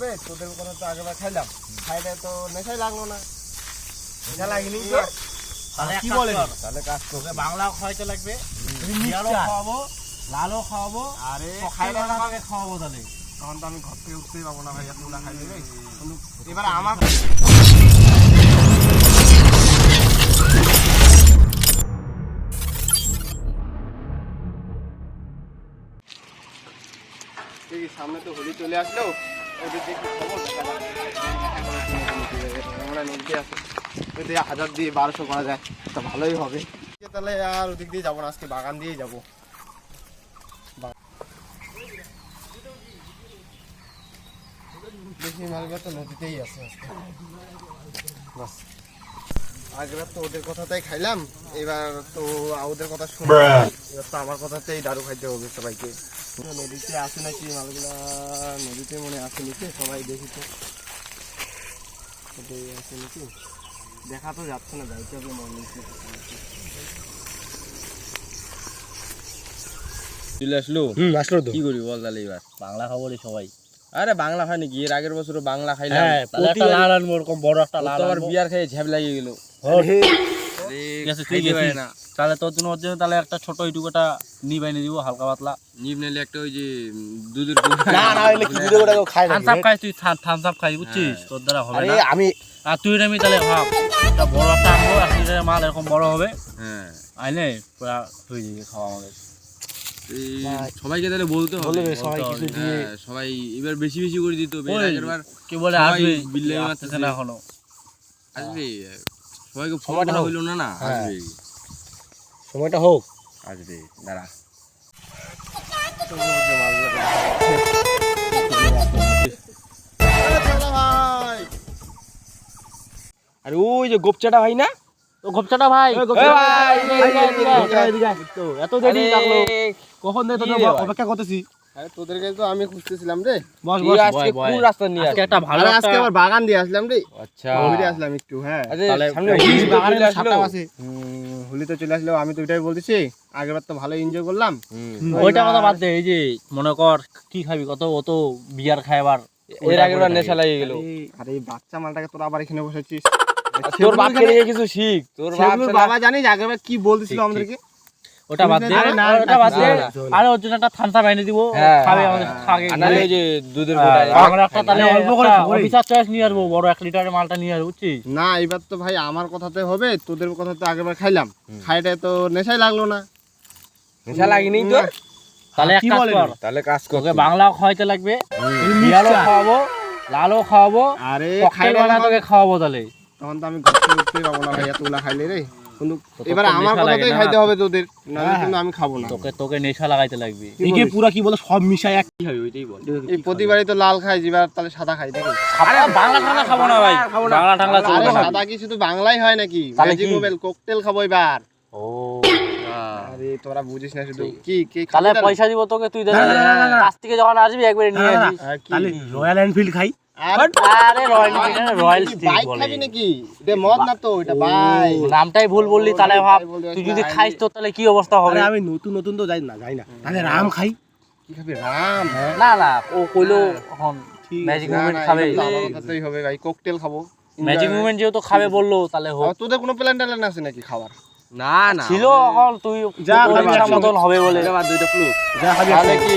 তোদের কথা তো আগেবার খাইলাম, খাইলে তো নেশাই লাগলো না। নেশা লাগেনি তো কি বলে? তাহলে কাজ করবে, বাংলাও খাওয়াইতে লাগবে, বিয়ারও খাওয়াবো, লালও খাওয়াবো, আরে খাইলে আমাকে খাওয়াবো। তাহলে তখন তো আমি ঘর থেকে উঠতেই পাবো না ভাই, এতগুলা খাই দেবে। এবার আমার সামনে তো হোলি চলে আসলো, ওদের দেখি খবর আমরা নদীতে আছে, যদি 1000 দিয়ে 1200 করা যায় তা ভালোই হবে। তাহলে আর ওদিক দিয়ে যাবো না, আজকে বাগান দিয়েই যাবো। বেশি মালগুলো তো নদীতেই আছে আজকে। বাস আগেবার তো ওদের কথাতেই খাইলাম, এবার তো ওদের কথা শুনে এবার তো আমার কথাতেই দারু খাইতে হবে সবাইকে। নদীতে আছে নাকি মালগুলা, নদীতে মনে আছে নিচে, সবাই দেখি তো আছে নাকি, দেখা তো যাচ্ছে না, যাইতে হবে নিচে। চলে আসলো, আসলো তো কি করি বল তাহলে এবার? বাংলা খাবো সবাই। আরে বাংলা খাই নাকি, এর আগের বছর বাংলা খাইলাম, তাহলে একটা লাল আনবো, ওরকম বড় একটা লাল আবার আনবো। বিয়ার খেয়ে ঝ্যাপ লাগিয়ে গেল। ঠিক আছে, তুই গেছিস না, তাহলে তোর জন্য ওর জন্য তাহলে একটা ছোট ইটুকুটা নিয়ে বাইনে দিব, হালকা পাতলা নিব নিলে একটা ওই যে দুধের না না হইলে কি দুধে ওটা খায় না। থামস আপ খাইস, তুই থামস আপ খাই, বুঝছিস? তোর দ্বারা হবে আরে না। আমি আর তুই আমি তাহলে ভাব, একটা বড় একটা আনবো, 1 লিটারের মাল এরকম বড় হবে, হ্যাঁ আইলে পুরা হয়ে যাবে খাওয়া আমাদের। সবাইকে তাহলে বলতে হবে, বলবে সবাই কিছু দিয়ে। হ্যাঁ, সবাই এবার বেশি বেশি করে দিতে হবে। ওই, আগেরবার কি বলে সবাই আসবে, বিল্লে আসতেছে না এখনো। আসবে, সবাইকে ফোন সময়টা করা হোক। হইলো না, না হ্যাঁ। আসবে সময়টা হোক। আসবে, দাঁড়া। আরে ওই যে গোপচাটা ভাই না, তো গোপচাটা ভাই, ওই গোপচাটা ভাই, এত দেরি লাগলো, কখন দিয়ে তোদের কি রে ভাই? অপেক্ষা করতেছি। আরে তোদেরকে তো আমি খুঁজতেছিলাম রে। বস বস, আজকে বয়, কোন বয়। রাস্তা নিয়ে আজকে আসছে? একটা ভালো আরে একটা আজকে আবার বাগান দিয়ে আসলাম রে, আচ্ছা ঘুরে আসলাম একটু। হ্যাঁ আরে তাহলে সামনে এই হোলি তো বাগানের চলে আসলো। 7টা বাজে। হোলি তো চলে আসলো, আমি তো ওইটাই বলতেছি, আগেরবার তো ভালো এনজয় করলাম। ওইটা কথা বাদ দে, এই যে মনে কর কি খাবি, কত অত বিয়ার খাইবার, এর আগের বার নেশা লাগিয়ে গেল। আরে এই বাচ্চা মালটাকে তোরা আবার এখানে বসেছিস। তোর বাপকে নিয়ে কিছু শিখ, তোর বাপ সেগুলোর শালা- বাবা জানিস আগেরবার কি বলতেছিল আমাদেরকে। ওটা বাদ দে, আরে না, ওটা বাদ দে। না, চল। আরে ওর জন্য একটা থামসা বাইনে দিব, হ্যাঁ, খাবে হ্যাঁ, আমাদের খাগে। আর নাহলে ওই যে দুধের গোটা আমরা একটা তাহলে অল্প করে খাবো রে। অফিসার চয়েস নিয়ে আসবো, বড় 1 লিটারের মালটা নিয়ে আসবো, বুঝছিস? না এবার তো ভাই আমার কথাতে হবে, তোদের কথাতে আগেরবার খাইলাম, খাইতে তো নেশাই লাগলো না। নেশা লাগেনি তোর? তাহলে এক কি কাজ বলেন? কর, তাহলে কাজ কর তোকে তুই। বাংলাও খাওয়াইতে লাগবে, বিয়ারও খাওয়াবো, লালও খাওয়াবো, আরে ককটেল খাইলে বানা তোকে খাওয়াবো। তাহলে তখন তো আমি ঘর থেকে উঠতেই পাবো না ভাই, এতগুলা খাইলে রে। কিন্তু তো এবার তোর আমার নেশা লাগে কথাতেই না? খাইতে হবে তোদের, নাহলে কিন্তু আমি খাবো না। তোকে নেশা লাগাইতে লাগবে। কি বলিস? পুরা কি বলে সব মিশাই এক কি হবে ওইটাই বল। এই প্রতিবারই তো লাল খাই, এবার তাহলে সাদা খাই দেখি। আরে বাংলা ঠান্ডা খাবো না ভাই, বাংলা ঠান্ডা আরে চলবে না। সাদা কি শুধু বাংলাই হয় নাকি? তাহলে ম্যাজিক কি? মোবাইল ককটেল খাবো এবার। ও, আরে তোরা বুঝিস না শুধু কি কি তাহলে খাবি পয়সা দিব তোকে, তুই না, না, না, না, না। কাছ থেকে যখন আসবি একবারে নিয়ে আসিস। আর কি? তাহলে রয়্যাল এনফিল্ড খাই। আর আরে রয়্যাল স্টিক বাইক বলে, খাবি নাকি? এটা মদ না তো, এটা বাইক। নামটাই ভুল বললি। তাহলে ভাব, তাই বলতে তুই আসলে যদি আইলি- খাইস তো তাহলে কি অবস্থা হবে? আরে আমি নতুন নতুন তো যাই না তাহলে রাম খাই। কি খাবি? রাম? না না, ও কইলো এখন ম্যাজিক না, মুভমেন্ট না, খাবে। এটা তো আমার কথাতেই হবে ভাই, ককটেল খাবো। ম্যাজিক মুভমেন্ট যেহেতু খাবে বললো, তাহলে হোক। আর তোদের কোনো প্ল্যান ট্যালেন আছে নাকি খাবার? না না ছিল, এখন তুই যা তোর খাবার ইচ্ছা আছে। মতন হবে বলে। এটা বাদ, দুইটা ফ্লু। যা খাবি তাহলে কি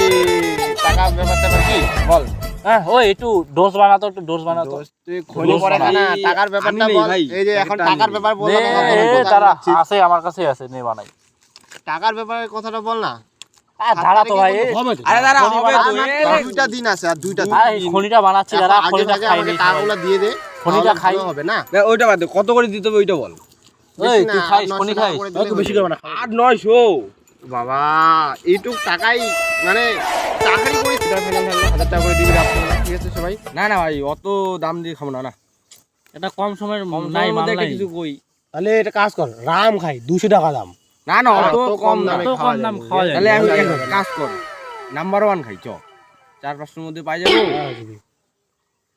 টাকার ব্যাপারটা কি বল? হ্যাঁ, ওই একটু ডোজ বানাতো, একটু ডোজ বানাতো। দোস্ত, তুই খনি দোস্ত পড়ে খা না, বানাই। টাকার ব্যাপারটা আমি নেই বল। ভাই, এই যে এখন একটা টাকার আমি ব্যাপার দে, বললাম, তারা আছে, আমার কাছে আছে, নে বানাই। টাকার ব্যাপারে কথাটা বল না। দাঁড়া তো ভাই, হবে তো। আরে দাঁড়া, খনি হবে তো, বানাই। আর দুইটা দিন আছে, আর দুইটা দিন। আরে খনিটা বানাচ্ছি, দাঁড়া, এখন আগে খনিটা ভাগে খাই আমাকে নি টাকাগুলো দিয়ে দে, খনিটা তাহলে খাই। ভালো হবে না? না, ওইটা বাদ দে, কত করে দিতে হবে ওইটা বল। বেশি না, তুই খাইস, 800 খনি টাকা খাইস? করে দিলেই একটু বেশি হয়ে করবে না। 800-900। যাবে। বাবা এইটুক টাকাই মানে চাকরি করি, সেটা ফাইনাল থাকলো 1000 টাকা করে দিবি রাত্রিবেলা, ঠিক আছে সবাই? না না ভাই, অত দাম দিয়ে খাবো না, না এটা কম সময়ের কম নাই, সময়ের মাল মধ্যে একটা নাই। কিছু কই। তাহলে এটা কাজ কর, রাম খাই 200 টাকা দাম। না না, অত অত কম না। দামে এত খাওয়া কম দাম যাবে। খাওয়া যায় তাহলে না। আমি এক কাজ কর, নাম্বার 1 খাই, চ 4-500 মধ্যে পাই যাবো।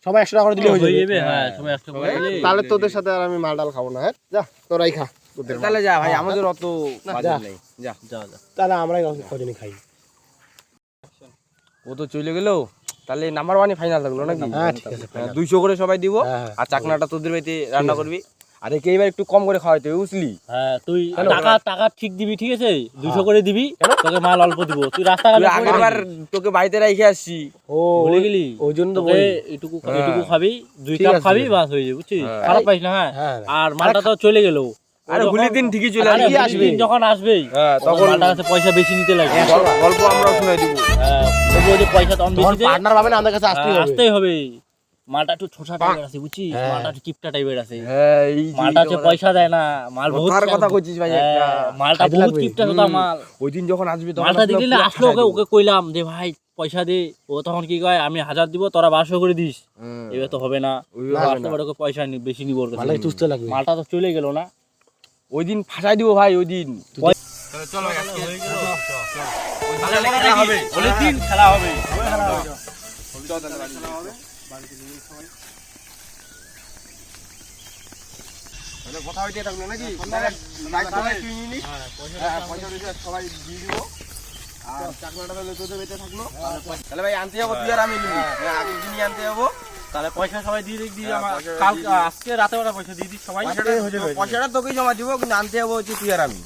সবাই 100 টাকা করে দিলে হয়ে হয়ে যাবে। যাবে, হ্যাঁ, সবাই একটা করে হয়ে দিলে। যাবে। তাহলে তোদের সাথে আর আমি মাল ডাল খাবো না। হ্যাঁ যা, তোরাই খা তোদের মাল। তাহলে যা ভাই, আমাদের অত বাজেট যা। নেই, যা। যা যা। তাহলে আমরাই কজনই খাই। ও তো চলে গেল, তাহলে নাম্বার ওয়ানই ফাইনাল থাকলো নাকি? হ্যাঁ ঠিক আছে 200 করে সবাই দিব, হ্যাঁ, আর চাকনাটা তোদের বাড়িতে রান্না করবি। আর একে এবার একটু কম করে খাওয়াইতে হবে, বুঝলি? হ্যাঁ তুই টাকা ঠিক দিবি, ঠিক আছে 200 করে দিবি, তোকে মাল অল্প দিব। তুই রাস্তাঘাটে তুই আগেরবার তোকে বাড়িতে রেখে আসছি। ও ভুলে গেলি, ওই জন্য তো তোকে বলি এটুকু খাবি, 2 ঠিক কাপ আছে, খাবি, ঠিক আছে। বাস হয়ে যাবে, বুঝছিস? হ্যাঁ। খারাপ পাইস না। হ্যাঁ হ্যাঁ আর মালটা তো চলে গেল। আরে হোলির দিন ঠিকই চলে আসবে। আসবে যখন আসবে হ্যাঁ, তখন তখন মালটার কাছে পয়সা বেশি নিতে লাগে। গল্প আমরাও শুনে দিব। তবুও যে পয়সা তখন বেশি দেয়, পার্টনার পাবে না আমাদের কাছে আসতেই হবে আসতেই হবে। মালটা একটু ছোটা টাইপের আছে, বুঝছিস? হ্যাঁ। মালটা একটু কিপটা টাইপের আছে। হ্যাঁ, এই যে মালটা হচ্ছে পয়সা দেয় না, মাল বহুত কথার কথা কইছিস ভাই হ্যাঁ, একটা। মালটা খাইতে বহুত লাগবে। কিপটা ছোটা মাল। ওই দিন যখন আসবি তখন মালটা আসলে দেখলি না, পুরো আসলো খাইয়ে ওকে কইলাম যে ভাই পয়সা দে, ও তখন কি কয় আমি 1000 দিব, তোরা 1200 করে দিস। হুম। এবার তো হবে না, ওই ও হবে আসতে না। পারে, ওকে পয়সা বেশি নিব ওর কাছে। মালটা চুষতে লাগবে মালটা তো চলে গেল না। ওই দিন ফাঁসাই দিব ভাই, ওই দিন। চলো হোলির দিন খেলা হবে। কথা হইতে থাকলো নাকি? সবাই দিয়ে দিব। আর চাকমাটা তাহলে তোদের বেঁচে থাকলো। তাহলে ভাই আনতে যাবো, তুই আর আমি নিবি। আগের দিনই আনতে যাবো। তাহলে পয়সা সবাই দিয়ে দিই, হ্যাঁ, আমার পয়সা কাল দিয়ে দিই। আজকে রাতে ওরা পয়সা দিয়ে দিই সবাই। পয়সাটা তোকেই জমা দিব, কিন্তু আনতে যাবো হচ্ছে তুই আর আমি।